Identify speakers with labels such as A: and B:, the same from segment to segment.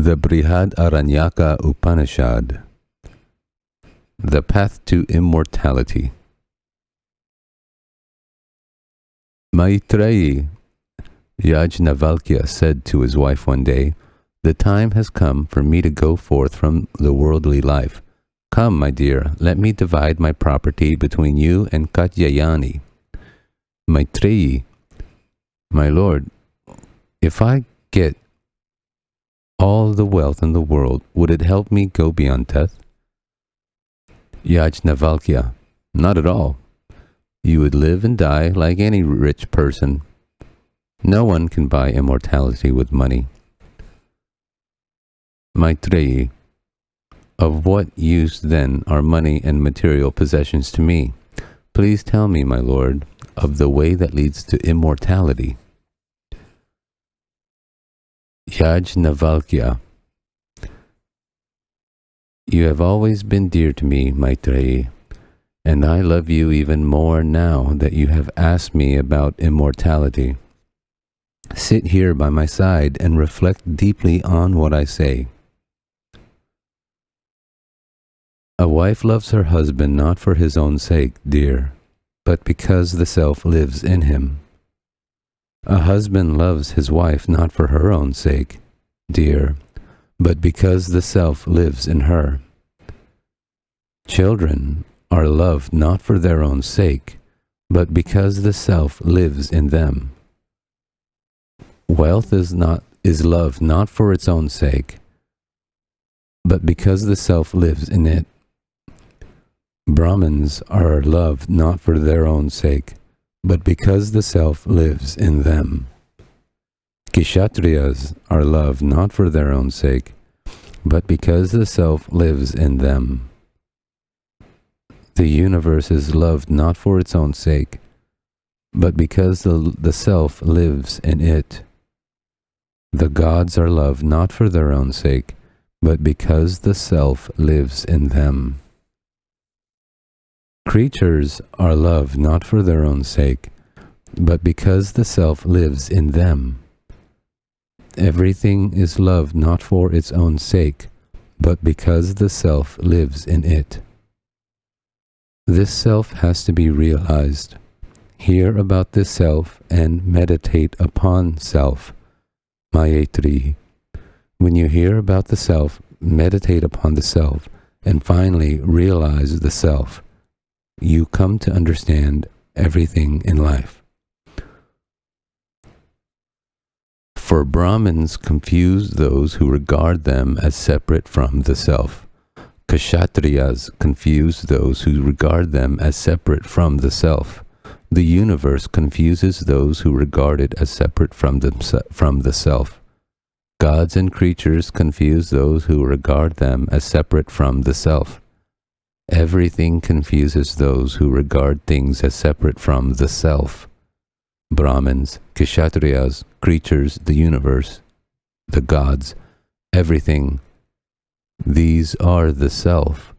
A: The Brihadaranyaka Upanishad, The Path to Immortality. Maitreyi, Yajnavalkya said to his wife one day, "The time has come for me to go forth from the worldly life. Come, my dear, let me divide my property between you and Katyayani." Maitreyi, "My lord, if I get all the wealth in the world, would it help me go beyond death?" Yajnavalkya, "Not at all. You would live and die like any rich person. No one can buy immortality with money." Maitreyi, "Of what use then are money and material possessions to me? Please tell me, my lord, of the way that leads to immortality." Yajnavalkya, "You have always been dear to me, Maitreyi, and I love you even more now that you have asked me about immortality. Sit here by my side and reflect deeply on what I say. A wife loves her husband not for his own sake, dear, but because the self lives in him. A husband loves his wife not for her own sake, dear, but because the self lives in her. Children are loved not for their own sake, but because the self lives in them. Wealth is loved not for its own sake, but because the self lives in it. Brahmins are loved not for their own sake, but because the self lives in them. Kshatriyas are loved not for their own sake, but because the self lives in them. The universe is loved not for its own sake, but because the self lives in it. The gods are loved not for their own sake, but because the self lives in them. Creatures are loved not for their own sake, but because the self lives in them. Everything is loved not for its own sake, but because the self lives in it. This self has to be realized. Hear about this self and meditate upon self. Maitreyi, when you hear about the self, meditate upon the self, and finally realize the self. You come to understand everything in life. For Brahmins confuse those who regard them as separate from the self. Kshatriyas confuse those who regard them as separate from the self. The universe confuses those who regard it as separate from the self. Gods and creatures confuse those who regard them as separate from the self. Everything confuses those who regard things as separate from the self. Brahmins, Kshatriyas, creatures, the universe, the gods, everything. These are the self.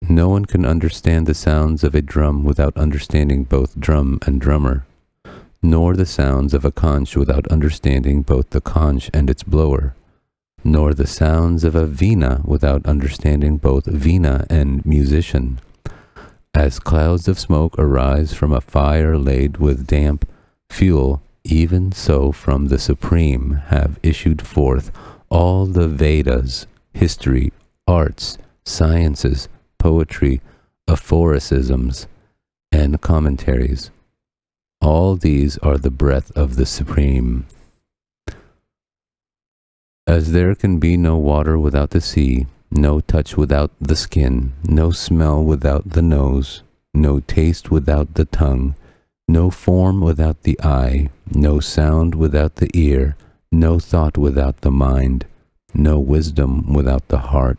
A: No one can understand the sounds of a drum without understanding both drum and drummer, nor the sounds of a conch without understanding both the conch and its blower, nor the sounds of a veena without understanding both veena and musician. As clouds of smoke arise from a fire laid with damp fuel, even so from the Supreme have issued forth all the Vedas, history, arts, sciences, poetry, aphorisms, and commentaries. All these are the breath of the Supreme. As there can be no water without the sea, no touch without the skin, no smell without the nose, no taste without the tongue, no form without the eye, no sound without the ear, no thought without the mind, no wisdom without the heart,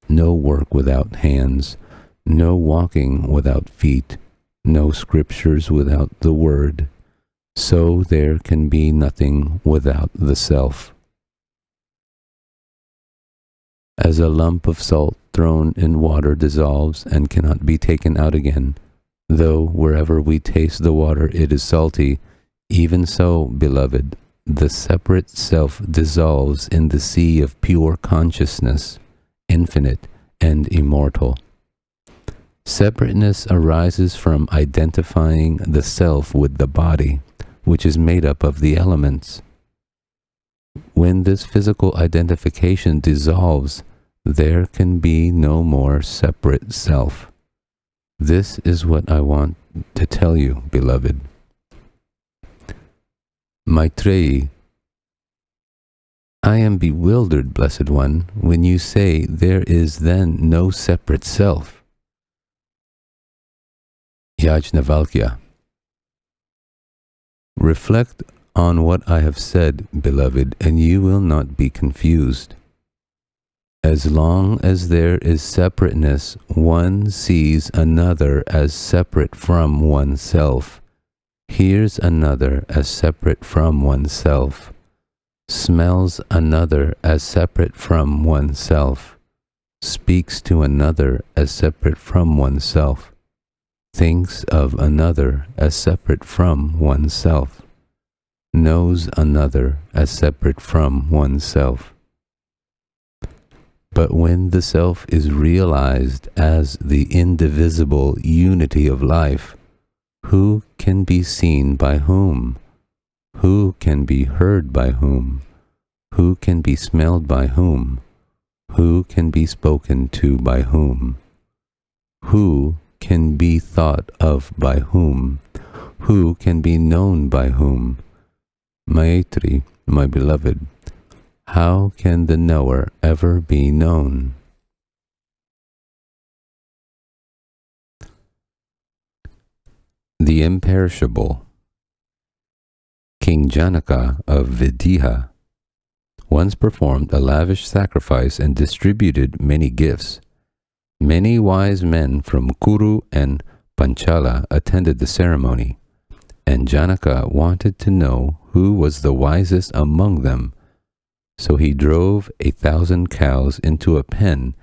A: no work without hands, no walking without feet, no scriptures without the word, so there can be nothing without the self. As a lump of salt thrown in water dissolves and cannot be taken out again, though wherever we taste the water it is salty, even so, beloved, the separate self dissolves in the sea of pure consciousness, infinite and immortal. Separateness arises from identifying the self with the body, which is made up of the elements. When this physical identification dissolves, there can be no more separate self. This is what I want to tell you, beloved. Maitreyi, I am bewildered, Blessed One, when you say there is then no separate self. Yajnavalkya, reflect on what I have said, beloved, and you will not be confused. As long as there is separateness, one sees another as separate from oneself, hears another as separate from oneself, smells another as separate from oneself, speaks to another as separate from oneself, thinks of another as separate from oneself, knows another as separate from oneself. But when the self is realized as the indivisible unity of life, who can be seen by whom? Who can be heard by whom? Who can be smelled by whom? Who can be spoken to by whom? Who can be thought of by whom? Who can be known by whom? Maitri, my beloved, how can the knower ever be known? The imperishable. King Janaka of Videha once performed a lavish sacrifice and distributed many gifts. Many wise men from Kuru and Panchala attended the ceremony, and Janaka wanted to know who was the wisest among them. So he drove 1,000 cows into a pen,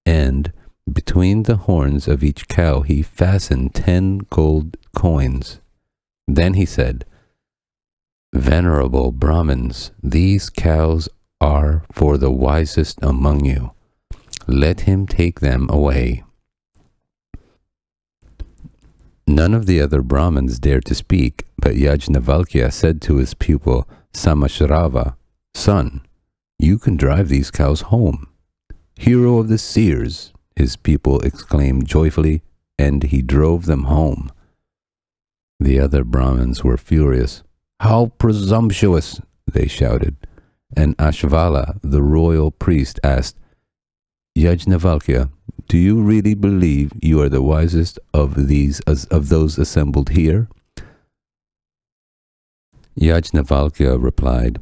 A: and between the horns of each cow he fastened 10 gold coins. Then he said, Venerable Brahmins, these cows are for the wisest among you. Let him take them away. None of the other Brahmins dared to speak, but Yajnavalkya said to his pupil Samashrava, Son, you can drive these cows home. Hero of the seers, his pupil exclaimed joyfully, and he drove them home. The other Brahmins were furious. How presumptuous, they shouted. And Ashvala, the royal priest, asked, Yajnavalkya, do you really believe you are the wisest of those assembled here? Yajnavalkya replied,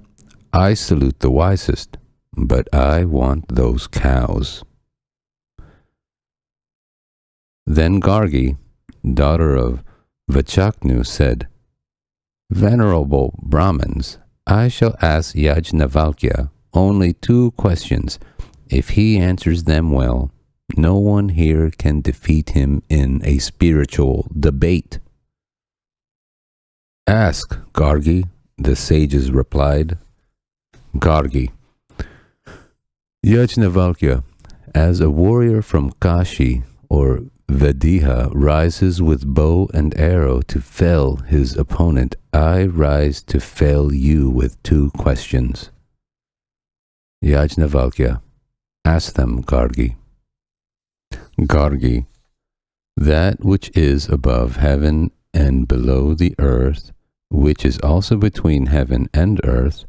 A: I salute the wisest, but I want those cows. Then Gargi, daughter of Vachaknu, said, Venerable Brahmins, I shall ask Yajnavalkya only 2 questions. If he answers them well, no one here can defeat him in a spiritual debate. Ask, Gargi, the sages replied. Gargi, Yajnavalkya, as a warrior from Kashi or Videha rises with bow and arrow to fell his opponent, I rise to fell you with 2 questions. Yajnavalkya, ask them, Gargi. Gargi, that which is above heaven and below the earth, which is also between heaven and earth,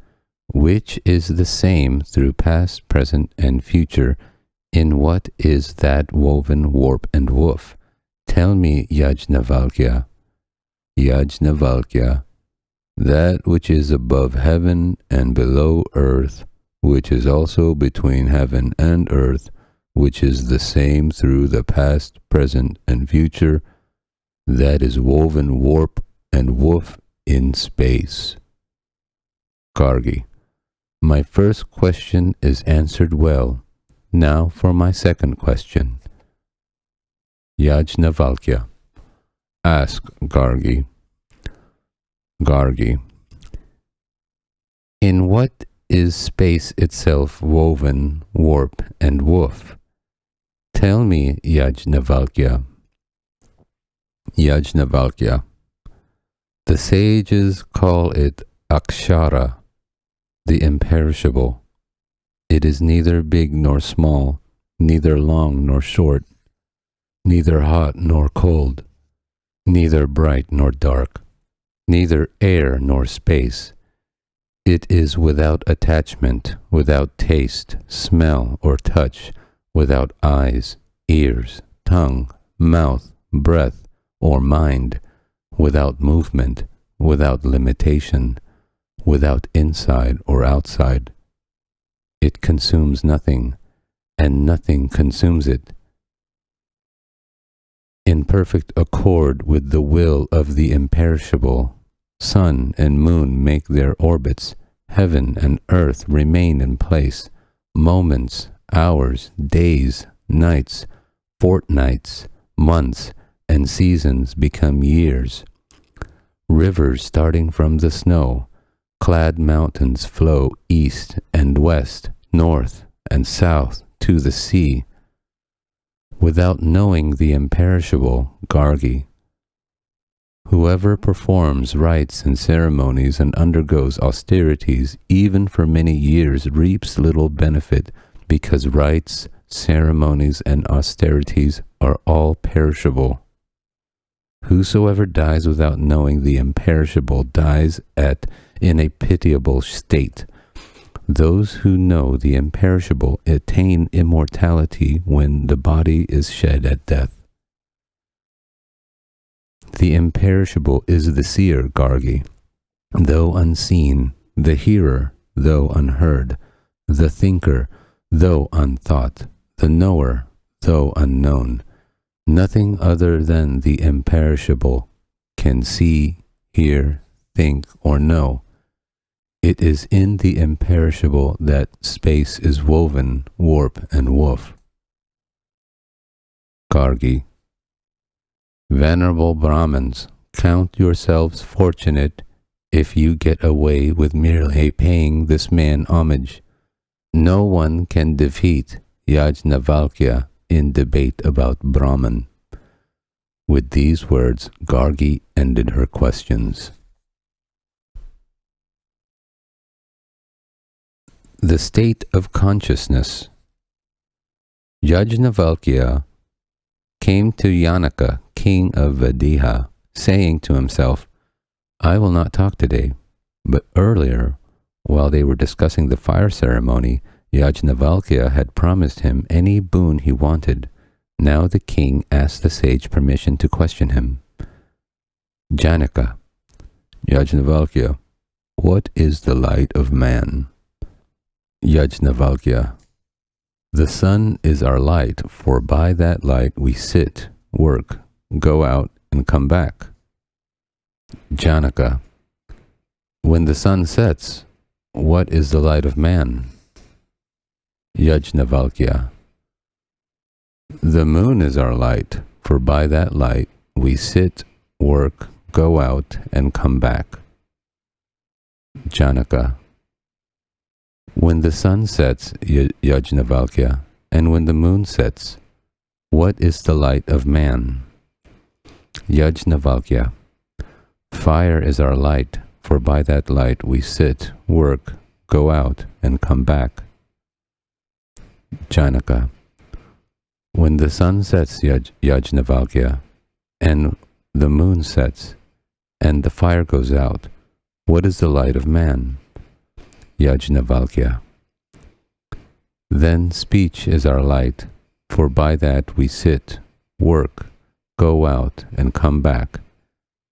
A: which is the same through past, present, and future, in what is that woven warp and woof? Tell me, Yajnavalkya. Yajnavalkya, that which is above heaven and below earth, which is also between heaven and earth, which is the same through the past, present, and future, that is woven warp and woof in space. Gargi, my first question is answered well. Now for my second question. Yajnavalkya, ask, Gargi. Gargi, In what is space itself woven, warp, and woof? Tell me, Yajnavalkya. Yajnavalkya. The sages call it Akshara, the imperishable. It is neither big nor small, neither long nor short, neither hot nor cold, neither bright nor dark, neither air nor space. It is without attachment, without taste, smell, or touch, without eyes, ears, tongue, mouth, breath, or mind, without movement, without limitation, without inside or outside. It consumes nothing, and nothing consumes it. In perfect accord with the will of the imperishable, sun and moon make their orbits, heaven and earth remain in place, moments, hours, days, nights, fortnights, months, and seasons become years. Rivers starting from the snow, clad mountains flow east and west, north and south to the sea. Without knowing the imperishable, Gargi, whoever performs rites and ceremonies and undergoes austerities even for many years reaps little benefit, because rites, ceremonies, and austerities are all perishable. Whosoever dies without knowing the imperishable dies in a pitiable state. Those who know the imperishable attain immortality when the body is shed at death. The imperishable is the seer, Gargi, though unseen, the hearer, though unheard, the thinker, though unthought, the knower, though unknown. Nothing other than the imperishable can see, hear, think, or know. It is in the imperishable that space is woven, warp, and woof. Gargi. Venerable Brahmins, count yourselves fortunate if you get away with merely paying this man homage. No one can defeat Yajnavalkya in debate about Brahman. With these words, Gargi ended her questions. The state of consciousness. Yajnavalkya came to Janaka, king of Videha, saying to himself, I will not talk today. But earlier, while they were discussing the fire ceremony, Yajnavalkya had promised him any boon he wanted. Now the king asked the sage permission to question him. Janaka, Yajnavalkya, what is the light of man? Yajnavalkya, the sun is our light, for by that light we sit, work, go out, and come back. Janaka, when the sun sets, what is the light of man? Yajnavalkya, the moon is our light, for by that light we sit, work, go out, and come back. Janaka, when the sun sets, Yajnavalkya, and when the moon sets, what is the light of man? Yajnavalkya, fire is our light, for by that light we sit, work, go out, and come back. Janaka, when the sun sets, Yajnavalkya, and the moon sets, and the fire goes out, what is the light of man? Yajnavalkya, then speech is our light, for by that we sit, work, go out, and come back.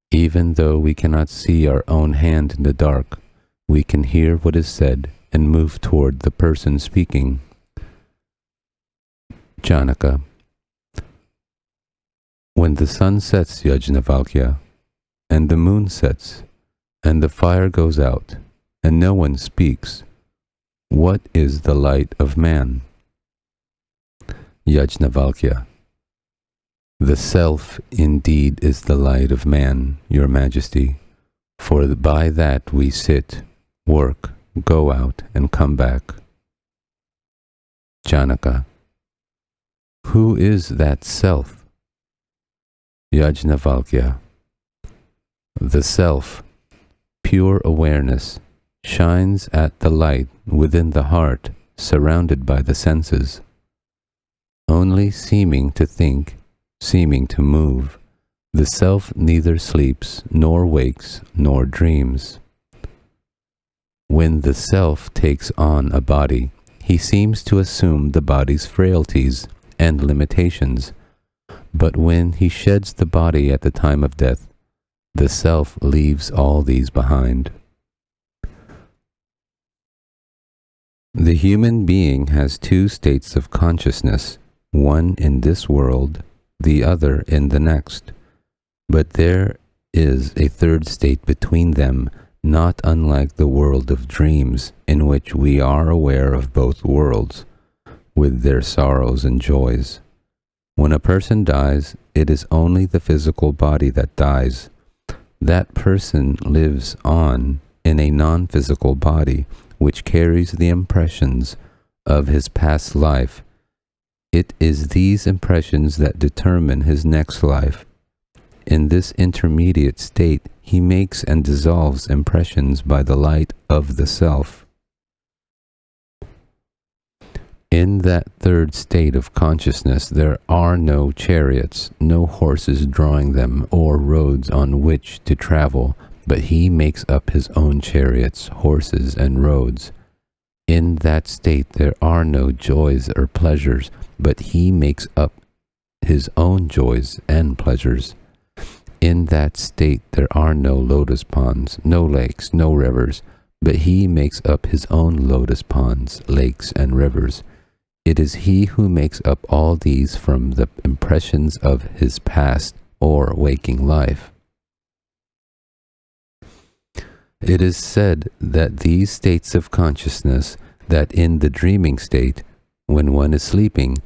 A: Even though we cannot see our own hand in the dark, we can hear what is said and move toward the person speaking. Janaka, when the sun sets, Yajnavalkya, and the moon sets, and the fire goes out, and no one speaks, what is the light of man? Yajnavalkya, the self indeed is the light of man, your majesty, for by that we sit, work, go out and come back. Janaka. Who is that self? Yajnavalkya. The self, pure awareness, shines at the light within the heart, surrounded by the senses, only seeming to think, seeming to move. The self neither sleeps, nor wakes, nor dreams. When the self takes on a body, he seems to assume the body's frailties and limitations. But when he sheds the body at the time of death, the self leaves all these behind. The human being has two states of consciousness, one in this world, the other in the next. But there is a third state between them, not unlike the world of dreams, in which we are aware of both worlds, with their sorrows and joys. When a person dies, it is only the physical body that dies. That person lives on in a non-physical body, which carries the impressions of his past life. It is these impressions that determine his next life. In this intermediate state, he makes and dissolves impressions by the light of the self. In that third state of consciousness, there are no chariots, no horses drawing them, or roads on which to travel, but he makes up his own chariots, horses, and roads. In that state, there are no joys or pleasures, but he makes up his own joys and pleasures. In that state, there are no lotus ponds, no lakes, no rivers, but he makes up his own lotus ponds, lakes, and rivers. It is he who makes up all these from the impressions of his past or waking life. It is said that these states of consciousness, that in the dreaming state, when one is sleeping,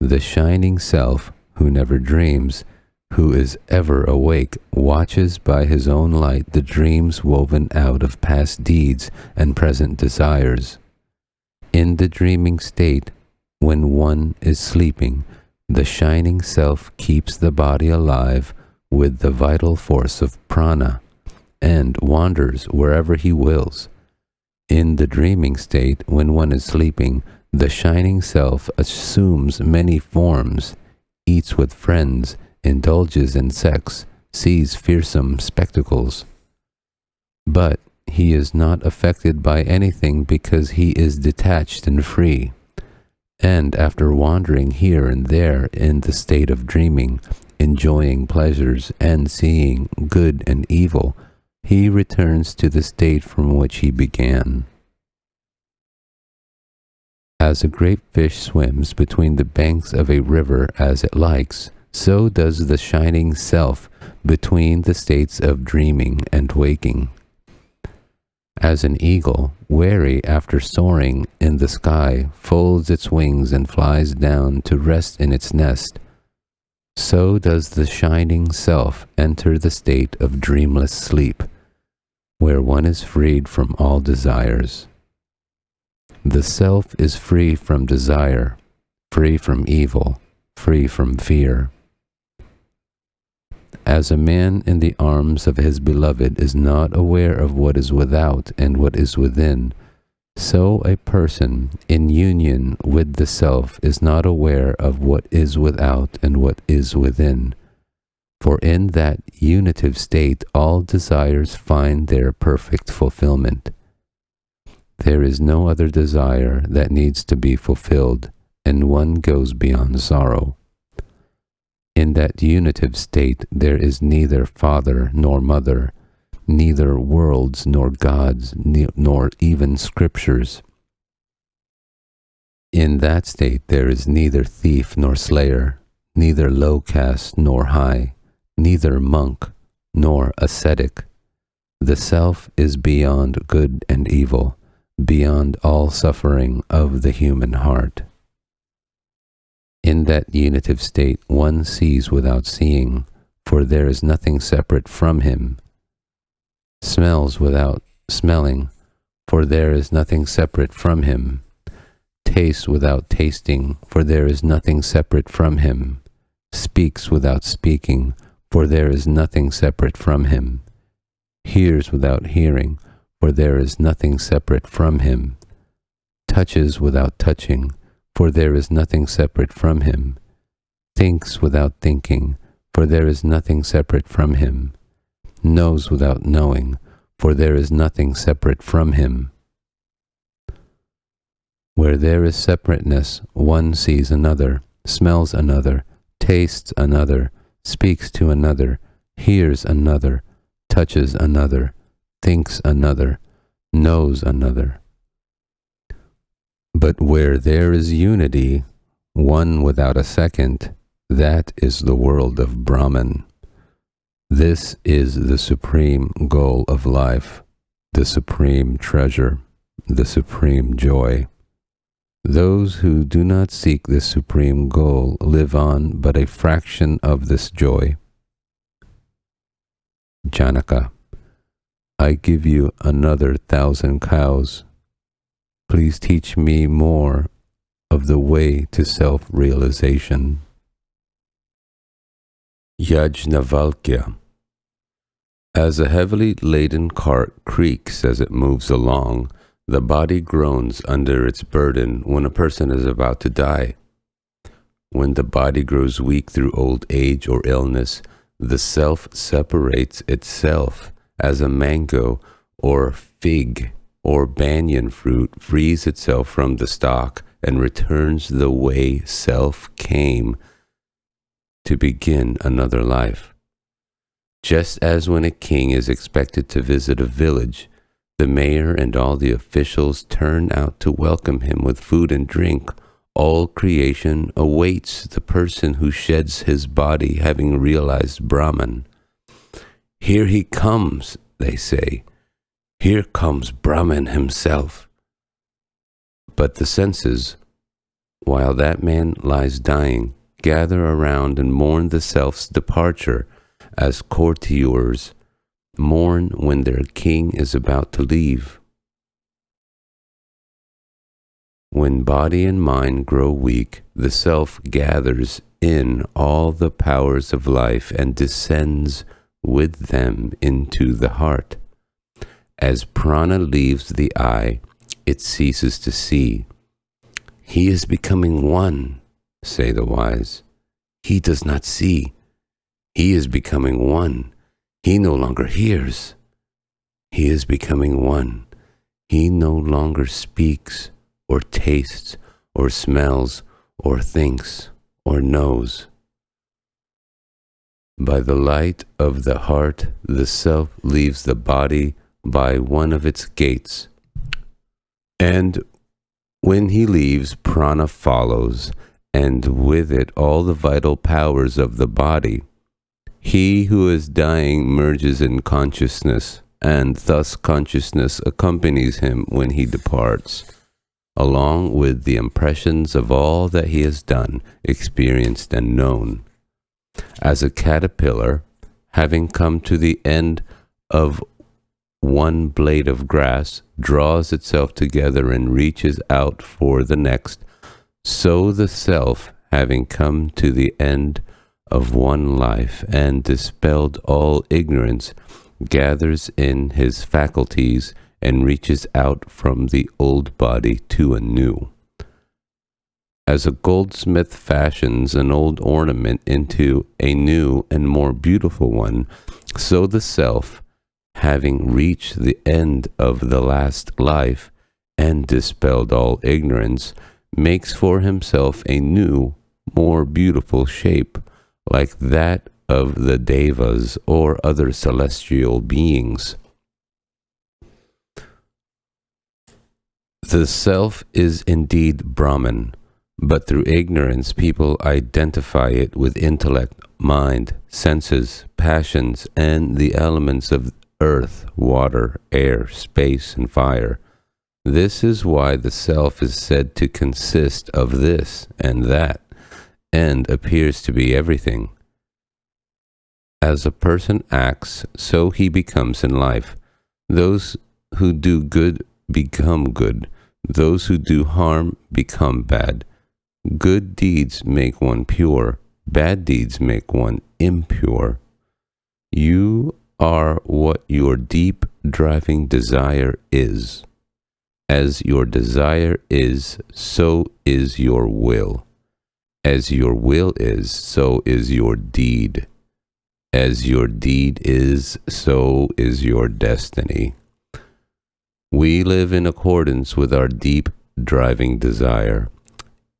A: the shining self, who never dreams, who is ever awake, watches by his own light the dreams woven out of past deeds and present desires. In the dreaming state, when one is sleeping, the shining self keeps the body alive with the vital force of prana, and wanders wherever he wills. In the dreaming state, when one is sleeping, the shining self assumes many forms, eats with friends, indulges in sex, sees fearsome spectacles. But he is not affected by anything because he is detached and free. And after wandering here and there in the state of dreaming, enjoying pleasures and seeing good and evil, he returns to the state from which he began. As a great fish swims between the banks of a river as it likes, so does the shining self between the states of dreaming and waking. As an eagle, wary after soaring in the sky, folds its wings and flies down to rest in its nest, so does the shining self enter the state of dreamless sleep, where one is freed from all desires. The self is free from desire, free from evil, free from fear. As a man in the arms of his beloved is not aware of what is without and what is within, so a person in union with the self is not aware of what is without and what is within. For in that unitive state all desires find their perfect fulfillment. There is no other desire that needs to be fulfilled, and one goes beyond sorrow. In that unitive state there is neither father nor mother, neither worlds nor gods, nor even scriptures. In that state there is neither thief nor slayer, neither low caste nor high, neither monk nor ascetic. The self is beyond good and evil, beyond all suffering of the human heart. In that unitive state one sees without seeing, for there is nothing separate from him. Smells without smelling, for there is nothing separate from him. Tastes without tasting, for there is nothing separate from him. Speaks without speaking, for there is nothing separate from him. Hears without hearing, for there is nothing separate from him. Touches without touching, for there is nothing separate from him. Thinks without thinking, for there is nothing separate from him. Knows without knowing, for there is nothing separate from him. Where there is separateness, one sees another, smells another, tastes another, speaks to another, hears another, touches another, thinks another, knows another. But where there is unity, one without a second, that is the world of Brahman. This is the supreme goal of life, the supreme treasure, the supreme joy. Those who do not seek this supreme goal live on but a fraction of this joy. Janaka, I give you another 1,000 cows. Please teach me more of the way to self-realization. Yajnavalkya. As a heavily laden cart creaks as it moves along, the body groans under its burden when a person is about to die. When the body grows weak through old age or illness, the self separates itself as a mango or fig or banyan fruit frees itself from the stalk and returns the way self came to begin another life. Just as when a king is expected to visit a village, the mayor and all the officials turn out to welcome him with food and drink, all creation awaits the person who sheds his body having realized Brahman. Here he comes, they say. Here comes Brahman himself. But the senses, while that man lies dying, gather around and mourn the self's departure as courtiers mourn when their king is about to leave. When body and mind grow weak, the self gathers in all the powers of life and descends with them into the heart. As prana leaves the eye, it ceases to see. He is becoming one, say the wise. He does not see. He is becoming one. He no longer hears. He is becoming one. He no longer speaks or tastes or smells or thinks or knows. By the light of the heart, the self leaves the body by one of its gates. And when he leaves, prana follows, and with it all the vital powers of the body. He who is dying merges in consciousness, and thus consciousness accompanies him when he departs, along with the impressions of all that he has done, experienced, and known. As a caterpillar, having come to the end of one blade of grass, draws itself together and reaches out for the next, so the self, having come to the end of one life and dispelled all ignorance, gathers in his faculties and reaches out from the old body to a new. As a goldsmith fashions an old ornament into a new and more beautiful one, so the self, having reached the end of the last life and dispelled all ignorance, makes for himself a new, more beautiful shape, like that of the devas or other celestial beings. The self is indeed Brahman, but through ignorance people identify it with intellect, mind, senses, passions, and the elements of earth, water, air, space, and fire. This is why the self is said to consist of this and that, and appears to be everything. As a person acts, so he becomes in life. Those who do good become good. Those who do harm become bad. Good deeds make one pure. Bad deeds make one impure. You are what your deep driving desire is. As your desire is, so is your will. As your will is, so is your deed. As your deed is, so is your destiny. We live in accordance with our deep driving desire.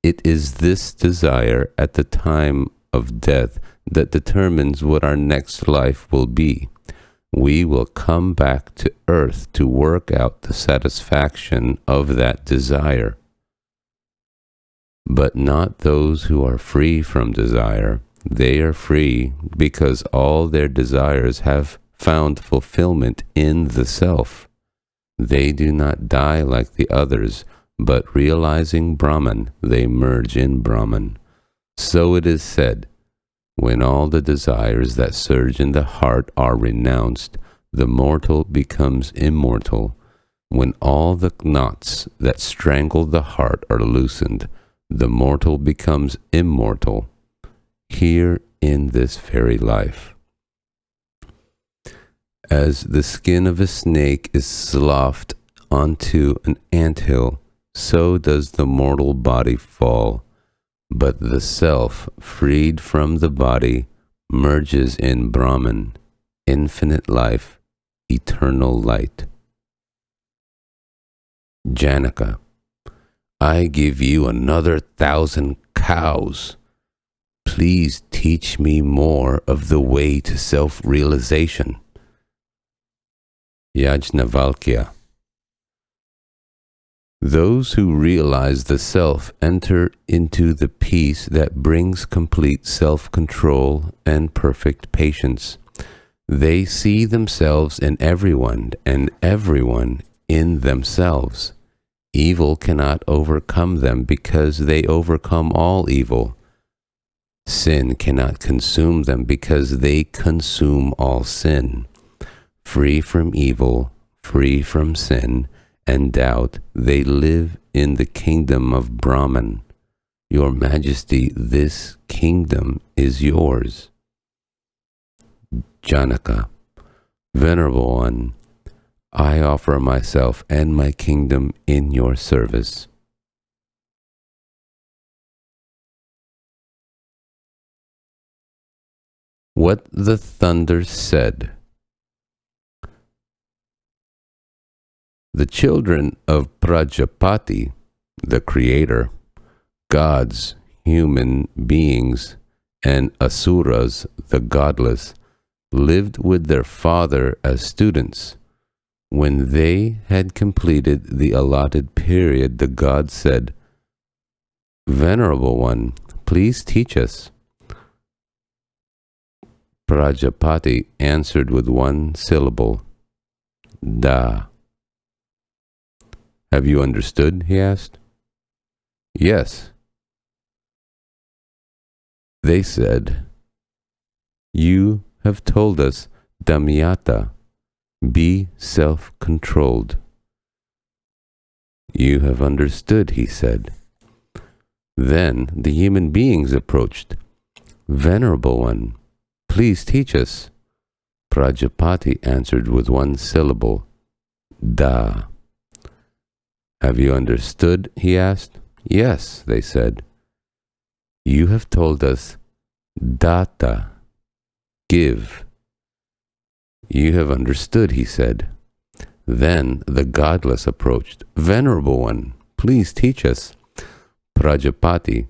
A: It is this desire at the time of death that determines what our next life will be. We will come back to earth to work out the satisfaction of that desire. But not those who are free from desire. They are free because all their desires have found fulfillment in the self. They do not die like the others, but realizing Brahman, they merge in Brahman. So it is said, when all the desires that surge in the heart are renounced, the mortal becomes immortal. When all the knots that strangle the heart are loosened, the mortal becomes immortal, here in this very life. As the skin of a snake is sloughed onto an anthill, so does the mortal body fall. But the self, freed from the body, merges in Brahman, infinite life, eternal light. Janaka, I give you another 1,000 cows. Please teach me more of the way to self-realization. Yajnavalkya, those who realize the self enter into the peace that brings complete self-control and perfect patience. They see themselves in everyone and everyone in themselves. Evil cannot overcome them because they overcome all evil. Sin cannot consume them because they consume all sin. Free from evil, free from sin, and doubt, they live in the kingdom of Brahman. Your Majesty, this kingdom is yours. Janaka, Venerable One, I offer myself and my kingdom in your service. What the thunder said. The children of Prajapati, the creator, gods, human beings, and asuras, the godless, lived with their father as students. When they had completed the allotted period, the god said, Venerable One, please teach us. Prajapati answered with one syllable, Da. Have you understood? He asked. Yes. They said, You have told us, Damyata, be self-controlled. You have understood, he said. Then the human beings approached. Venerable One, please teach us. Prajapati answered with one syllable, Da. Have you understood? He asked. Yes, they said. You have told us, Data, give. You have understood, he said. Then the godless approached. Venerable One, please teach us. Prajapati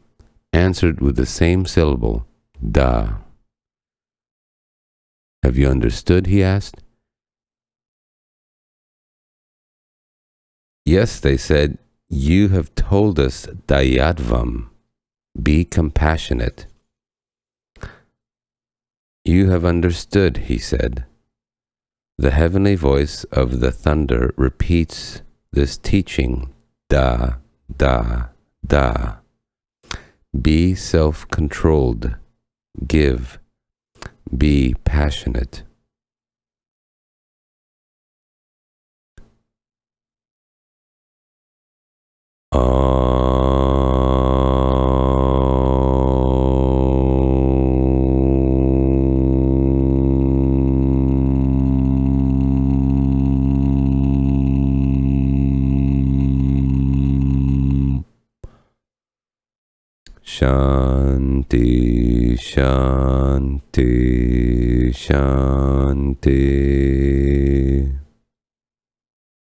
A: answered with the same syllable, Da. Have you understood? He asked. Yes, they said, you have told us Dayadvam, be compassionate. You have understood, he said. The heavenly voice of the thunder repeats this teaching, Da, Da, Da. Be self-controlled, give, be passionate. Shanti, Shanti, Shanti.